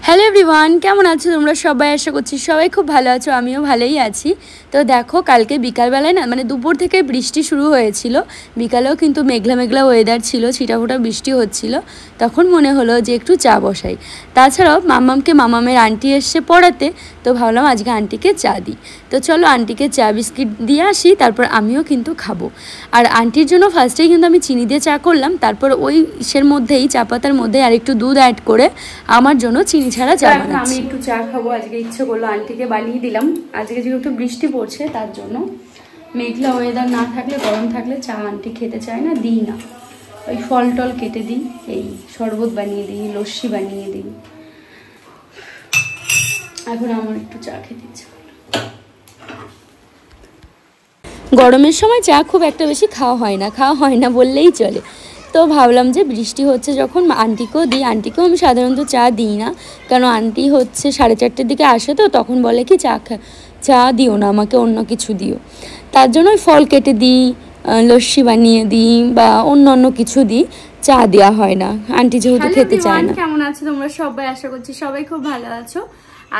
Hello everyone, কেমন আছো তোমরা সবাই? আশা করছি সবাই খুব ভালো আছো, আমিও ভালোই আছি। তো দেখো, কালকে বিকালবেলায় না মানে দুপুর থেকে বৃষ্টি শুরু হয়েছিল, বিকালেও কিন্তু মেঘলা মেঘলা ওয়েদার ছিল, ছিটাফোটা বৃষ্টি হচ্ছিল। তখন মনে হলো যে একটু চা বসাই। তাছাড়াও মামামের আন্টি এসছে পড়াতে, তো ভাবলাম আজকে আন্টিকে চা দিই। তো চলো আন্টিকে চা বিস্কিট দিয়ে আসি, তারপর আমিও কিন্তু খাবো। আর আন্টির জন্য ফার্স্টেই কিন্তু আমি চিনি দিয়ে চা করলাম, তারপর ওই ইসের মধ্যেই চা পাতার মধ্যে আর একটু দুধ অ্যাড করে আমার জন্য চিনি ছাড়া চা বানাচ্ছি। আমি একটু চা খাবো, আজকে ইচ্ছে করলো আন্টিকে বানিয়ে দিলাম। আজকে যেহেতু বৃষ্টি পড়ছে তার জন্য, মেঘলা ওয়েদার না থাকলে গরম থাকলে চা আন্টি খেতে চায় না, দিই না। ওই ফল টল কেটে দিই, এই শরবত বানিয়ে দিই, লস্যি বানিয়ে দিই। এখন আমার একটু চা খেতে ইচ্ছে করলো। গরমের সময় চা খুব একটা বেশি খাওয়া হয় না বললেই চলে। তো ভাবলাম যে বৃষ্টি হচ্ছে যখন আন্টিকেও দিই। আন্টিকেও আমি সাধারণত চা দিই না, কারণ আন্টি হচ্ছে 4:30-র দিকে আসে, তো তখন বলে কি চা দিও না আমাকে, অন্য কিছু দিও। তার জন্য ওই ফল কেটে দিই, লস্যি বানিয়ে দিই বা অন্য কিছু দিই, চা দেওয়া হয় না, আন্টি যেহেতু খেতে চায় না। কেমন আছো তোমরা সবাই? আশা করছি সবাই খুব ভালো আছো।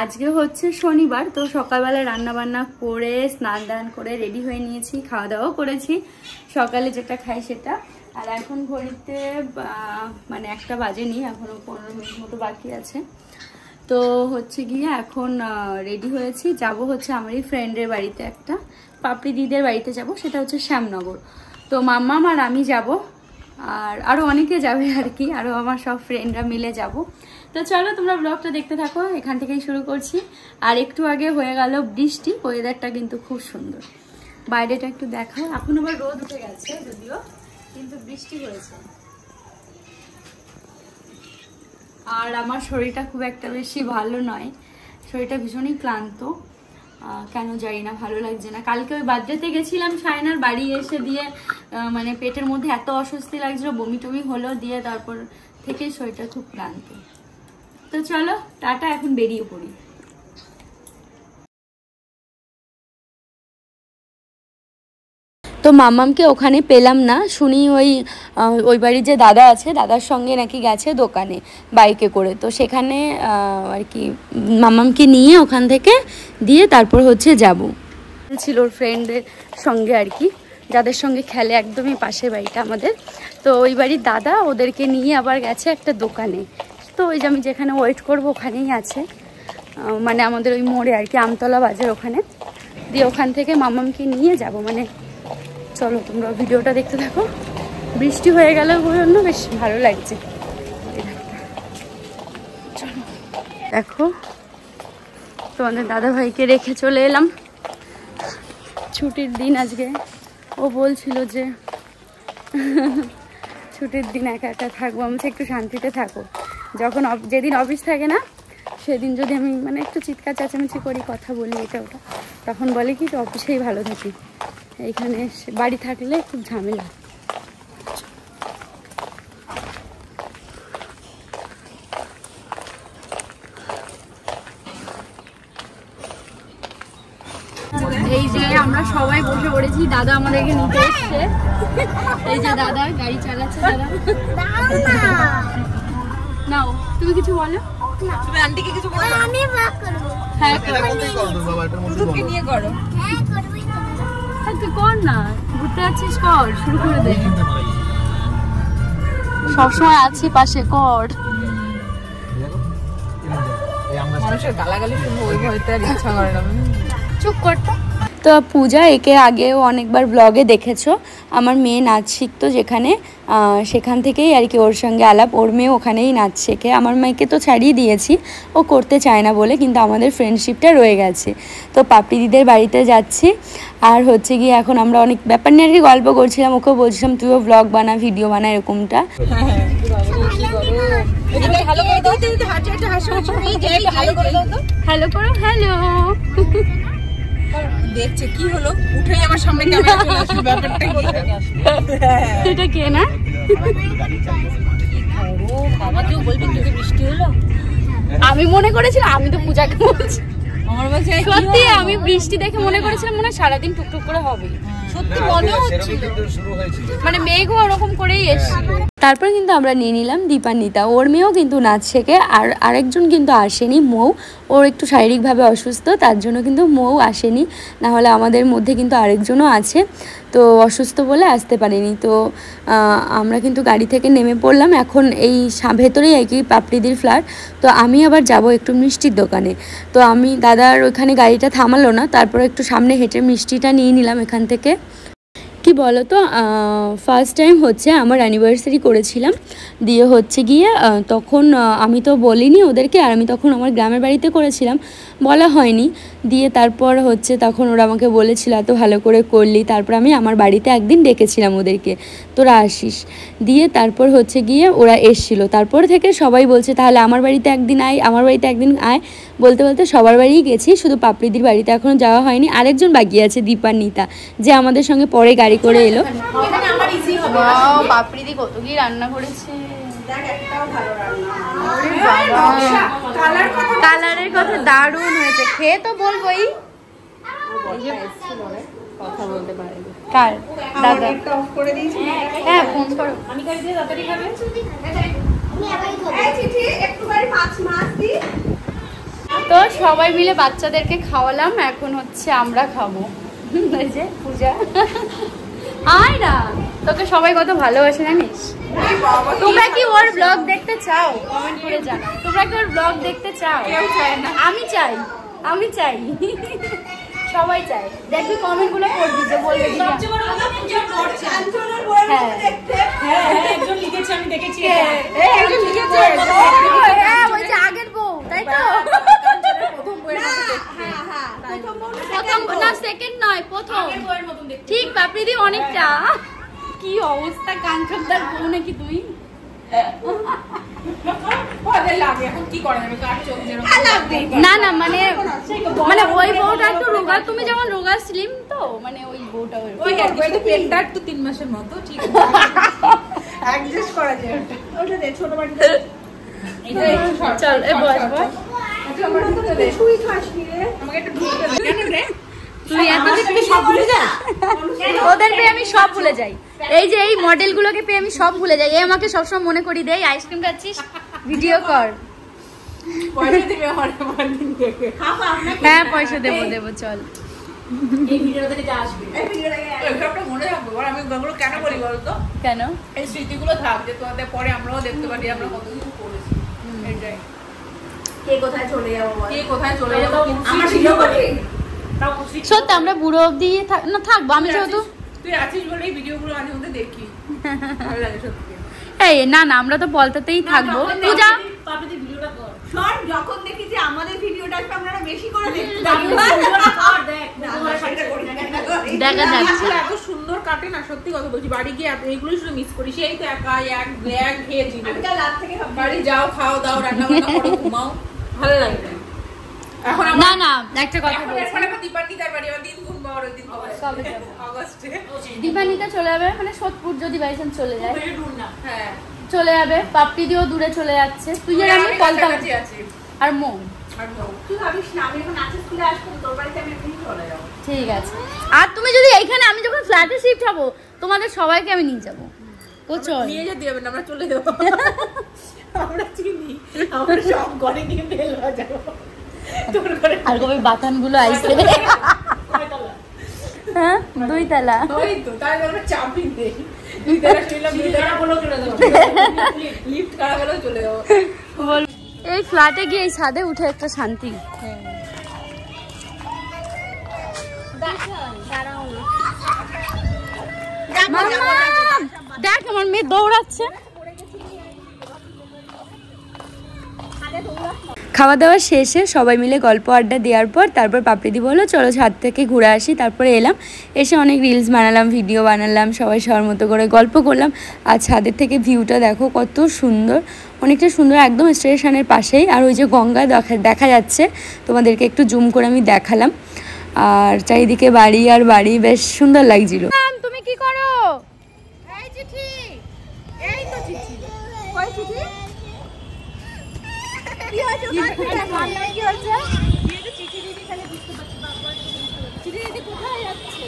আজকে হচ্ছে শনিবার, তো সকালবেলা রান্না বান্না করে স্নান দান করে রেডি হয়ে নিয়েছি, খাওয়া দাওয়াও করেছি, সকালে যেটা খাই সেটা। আর এখন ঘড়িতে মানে 1টা বাজেনি, এখনো 15 মিনিট মতো বাকি আছে। তো হচ্ছে গিয়ে এখন রেডি হয়েছি, যাব হচ্ছে আমারই ফ্রেন্ডের বাড়িতে, একটা পাপড়ি দিদের বাড়িতে যাব, সেটা হচ্ছে শ্যামনগর। তো মাম্মাম আর আমি যাব, আর আরও অনেকে যাবে আর কি, আরও আমার সব ফ্রেন্ডরা মিলে যাব। তো চলো তোমরা ব্লগটা দেখতে থাকো, এখান থেকেই শুরু করছি। আর একটু আগে হয়ে গেল বৃষ্টি, ওয়েদারটা কিন্তু খুব সুন্দর, বাইরেটা একটু দেখাও। এখন আবার রোদ উঠে গেছে যদিও, কিন্তু বৃষ্টি হয়েছে। আর আমার শরীরটা খুব একটা বেশি ভালো নয়, শরীরটা ভীষণই ক্লান্ত, কেন জানি না, ভালো লাগছে না। কালকে ওই বার্থডেতে গেছিলাম সায়নার, বাড়ি এসে দিয়ে মানে পেটের মধ্যে এত অস্বস্তি লাগছিল, বমি টমি হলো, দিয়ে তারপর থেকে শরীরটা খুব ক্লান্ত। তো চলো টাটা, এখন বেরিয়ে পড়ি। তো মামামকে ওখানে পেলাম না, শুনি ওই বাড়ির যে দাদা আছে, দাদার সঙ্গে নাকি গেছে দোকানে বাইকে করে। তো সেখানে আর কি মামামকে নিয়ে ওখান থেকে দিয়ে তারপর হচ্ছে যাব ছিল ওর ফ্রেন্ডের সঙ্গে আর কি, যাদের সঙ্গে খেলে একদমই পাশে বাড়িটা আমাদের। তো ওই বাড়ির দাদা ওদেরকে নিয়ে আবার গেছে একটা দোকানে। তো ওই যে আমি যেখানে ওয়েট করবো ওখানেই আছে, মানে আমাদের ওই মোড়ে আর কি, আমতলা বাজার ওখানে। দিয়ে ওখান থেকে মামামকে নিয়ে যাব, মানে চলো তোমরা ভিডিওটা দেখতে থাকো। বৃষ্টি হয়ে গেল জন্য বেশ ভালো লাগছে। চলো দেখো, তোমাদের দাদা ভাইকে রেখে চলে এলাম, ছুটির দিন আজকে। ও বলছিল যে ছুটির দিন একা একা থাকবো, আমি একটু শান্তিতে থাকো। যখন যেদিন অফিস থাকে না সেদিন যদি আমি মানে একটু চিৎকার চেঁচামেচি করি, কথা বলি এটা ওটা, তখন বলে কি অফিসেই ভালো থাকি, এইখানে বাড়ি থাকলে খুব ঝামেলা। এই যে আমরা সবাই বসে পড়েছি, দাদা আমাদেরকে নিতে এসছে। এই যে দাদা গাড়ি চালাচ্ছে। দাদা নাও, তুমি কিছু বলো। তুমি আন্টিকে কিছু বলো। আমি ব্লগ করব। হ্যাঁ করো, নিয়ে করো। হ্যাঁ করবই তো। তুই কর না, ঘুরতে যাচ্ছিস, কর, শুরু করে দে। সবসময় আছি পাশে, কর। মানুষের গালাগালি শুনবো, ওই ভয়তে আর ইচ্ছা করে না। চুপ কর তো। তো পূজা, একে আগেও অনেকবার ব্লগে দেখেছো, আমার মেয়ে নাচ শিখতো যেখানে, সেখান থেকেই আর কি ওর সঙ্গে আলাপ। ওর মেয়ে ওখানেই নাচ শেখে। আমার মেয়েকে তো ছাড়িয়ে দিয়েছি, ও করতে চায় না বলে, কিন্তু আমাদের ফ্রেন্ডশিপটা রয়ে গেছে। তো পাপড়ি দিদের বাড়িতে যাচ্ছি, আর হচ্ছে গিয়ে এখন আমরা অনেক ব্যাপার নিয়ে আর কি গল্প করছিলাম। ওকেও বলছিলাম তুইও ব্লগ বানা, ভিডিও বানা, এরকমটা। হ্যালো করো, হ্যালো। দেখছে কি হলো, উঠেই আমার সামনে ক্যামেরা চলে আসলো, ব্যাপারটা কি? এটা কে না? ও বাবা, কেউ বলবে তোকে বৃষ্টি হলো? আমি মনে করেছিলাম, আমি তো পূজাকে বলছি, আমার বলছে সত্যি আমি বৃষ্টি দেখে মনে করেছিলাম মনে হয় সারাদিন টুকটুক করে হবে। সত্যি মনে হচ্ছিল, মানে মেঘও ওরকম করেই এসেছিল। তারপর কিন্তু আমরা নিয়ে নিলাম দীপান্বিতা, ওর মেয়েও কিন্তু নাচ শেখে। আর আরেকজন কিন্তু আসেনি, মৌ, ওর একটু শারীরিকভাবে অসুস্থ, তার জন্য কিন্তু মৌ আসেনি, নাহলে আমাদের মধ্যে কিন্তু আরেকজনও আছে, তো অসুস্থ বলে আসতে পারিনি। তো আমরা কিন্তু গাড়ি থেকে নেমে পড়লাম, এখন এই ভেতরেই আর কি পাপড়িদির ফ্ল্যাট। তো আমি আবার যাব একটু মিষ্টির দোকানে, তো আমি দাদার ওইখানে গাড়িটা থামালো না, তারপর একটু সামনে হেঁটে মিষ্টিটা নিয়ে নিলাম এখান থেকে। কি বলো তো, ফার্স্ট টাইম হচ্ছে আমার অ্যানিভার্সারি করেছিলাম, দিয়ে হচ্ছে গিয়ে তখন আমি তো বলিনি ওদেরকে, আর আমি তখন আমার গ্রামের বাড়িতে করেছিলাম, বলা হয়নি। দিয়ে তারপর হচ্ছে তখন ওরা আমাকে বলেছিল এত ভালো করে করলি, তারপর আমি আমার বাড়িতে একদিন ডেকেছিলাম ওদেরকে, তোরা আসিস। দিয়ে তারপর হচ্ছে গিয়ে ওরা এসেছিলো, তারপর থেকে সবাই বলছে তাহলে আমার বাড়িতে একদিন আয়, আমার বাড়িতে একদিন আয়, বলতে বলতে সবার বাড়িই গেছি, শুধু পাপড়িদির বাড়িতে এখনও যাওয়া হয়নি। আরেকজন বাকি আছে দীপান্বিতা, যে আমাদের সঙ্গে পরে গাড়ি করে এলো। পাপড়িদি কত কি রান্না করেছে, কালারের কথা দারুণ হয়েছে, খেয়ে তো বলবোই। কথা বলতে পারে কার দাদা, হ্যাঁ ফোন করো, আমি গাড়ি দিয়ে তাড়াতাড়ি খাবে। তো সবাই মিলে বাচ্চাদেরকে খাওয়ালাম, এখন হচ্ছে আমরা খাবো। এই যে পূজা, আয় না, তোকে সবাই কত ভালোবাসে জানিস। তোমরা কি ওর ব্লগ দেখতে চাও? কমেন্ট করে জানাও, তোমরা কি ওর ব্লগ দেখতে চাও? আমি চাই, আমি চাই, সবাই চাই। দেখবি কমেন্ট গুলো করবি, যে বলবি আগের বউ, তাই তো? প্রথম না, সেকেন্ড নয়, প্রথম। ঠিক পাপড়িদি অনেকটা। কি অবস্থা, কাঞ্চনদার বউ নাকি তুই? না না, মানে মানে ওই বউটা একটু রোগা, তুমি যেমন রোগা স্লিম, তো মানে ওই বউটা পেটটা একটু 3 মাসের মতো, ঠিক অ্যাডজাস্ট করা যায়। ওটা দে, ছোট বাড়িতে চল, এ বস বস। ওদের পেয়ে আমি সব ভুলে যাই, এই যে এই মডেল গুলোকে পেয়ে আমি সব ভুলে যাই। এই আমাকে সবসময় মনে করি দেয় আইসক্রিম খাচ্ছিস, ভিডিও কর। হ্যাঁ পয়সা দেবো দেবো, চল। কেন এই স্মৃতিগুলো থাক, যে তোমাদের পরে আমরাও দেখতে পারি আমরা কত কিছু করেছি। সত্যি আমরা বুড়ো অব্দি না থাকবো, আমি যেহেতু তুই আছিস বলেই ভিডিওগুলো মাঝে মধ্যে দেখি, ভালো লাগে সত্যি। এই না না, আমরা তো পলতাতেই থাকবো। পূজা যখন দেখি যে আমাদের ভিডিওটা আপনারা বেশি করে দেখতে দেখা যাচ্ছে, এত সুন্দর কাটে না, সত্যি কথা বলছি। বাড়ি গিয়ে এইগুলো শুধু মিস করি, সেই তো একা এক ব্যাগ খেয়েছি। বাড়ি যাও, খাও দাও, রান্না বান্না করো, ঘুমাও, ভালো লাগে। না না, একটা কথা বলছি, দীপান্বিতা চলে যাবে, মানে সোদপুর যদি বাই চান্স চলে যায়, চলে যাবে। পাপড়িদিও দূরে চলে যাচ্ছে, তুই আর আমি পলতা আর মৌ। ঠিক আছে, আর তুমি যদি এইখানে, আমি যখন ফ্ল্যাটে শিফট হবো তোমাদের সবাইকে আমি নিয়ে যাবো। ও চল, নিয়ে যেতে হবে না, আমরা চলে যাবো, আমরা চিনি, আমরা সব ঘরে নিয়ে বের হয়ে যাবো। আর কবে বাতান গুলো আইছে, হ্যাঁ 2 তলা, ওই তো তাই আমরা চাবি দেই, 2 তলা ছিলাম, 2 তলা বলো করে দাও, লিফট করা গেল, চলে যাবো। বল, এই ফ্ল্যাটে গিয়ে এই ছাদে উঠে একটা শান্তি। দেখ আমার মেয়ে দৌড়াচ্ছে। খাওয়া দাওয়া শেষে সবাই মিলে গল্প আড্ডা দেওয়ার পর তারপর পাপড়িদি বললো চলো ছাদ থেকে ঘুরে আসি। তারপরে এলাম, এসে অনেক রিলস বানালাম, ভিডিও বানালাম, সবাই সবার মতো করে গল্প করলাম। আর ছাদের থেকে ভিউটা দেখো কত সুন্দর, অনেকটা সুন্দর, একদম স্টেশনের পাশেই। আর ওই যে গঙ্গা দেখা যাচ্ছে, তোমাদেরকে একটু জুম করে আমি দেখালাম। আর চারিদিকে বাড়ি আর বাড়ি, বেশ সুন্দর লাগছিল। তুমি কি করো? এই চিঠি, এই তো চিঠি, কই চিঠি? কি হয়েছে? কি হয়েছে? চিঠি দিদি, খালি বুঝতে পারছি, চিঠি দিদি কোথায় যাচ্ছে?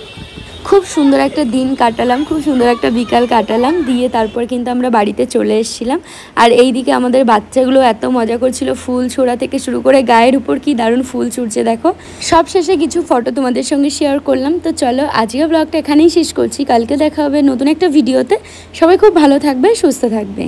খুব সুন্দর একটা দিন কাটালাম, খুব সুন্দর একটা বিকাল কাটালাম, দিয়ে তারপর কিন্তু আমরা বাড়িতে চলে এসেছিলাম। আর এই দিকে আমাদের বাচ্চাগুলো এত মজা করছিল, ফুল ছোড়া থেকে শুরু করে গায়ের উপর কি দারুণ ফুল ছুটছে দেখো। সব শেষে কিছু ফটো তোমাদের সঙ্গে শেয়ার করলাম। তো চলো আজকে ব্লগটা এখানেই শেষ করছি, কালকে দেখা হবে নতুন একটা ভিডিওতে। সবাই খুব ভালো থাকবে, সুস্থ থাকবে।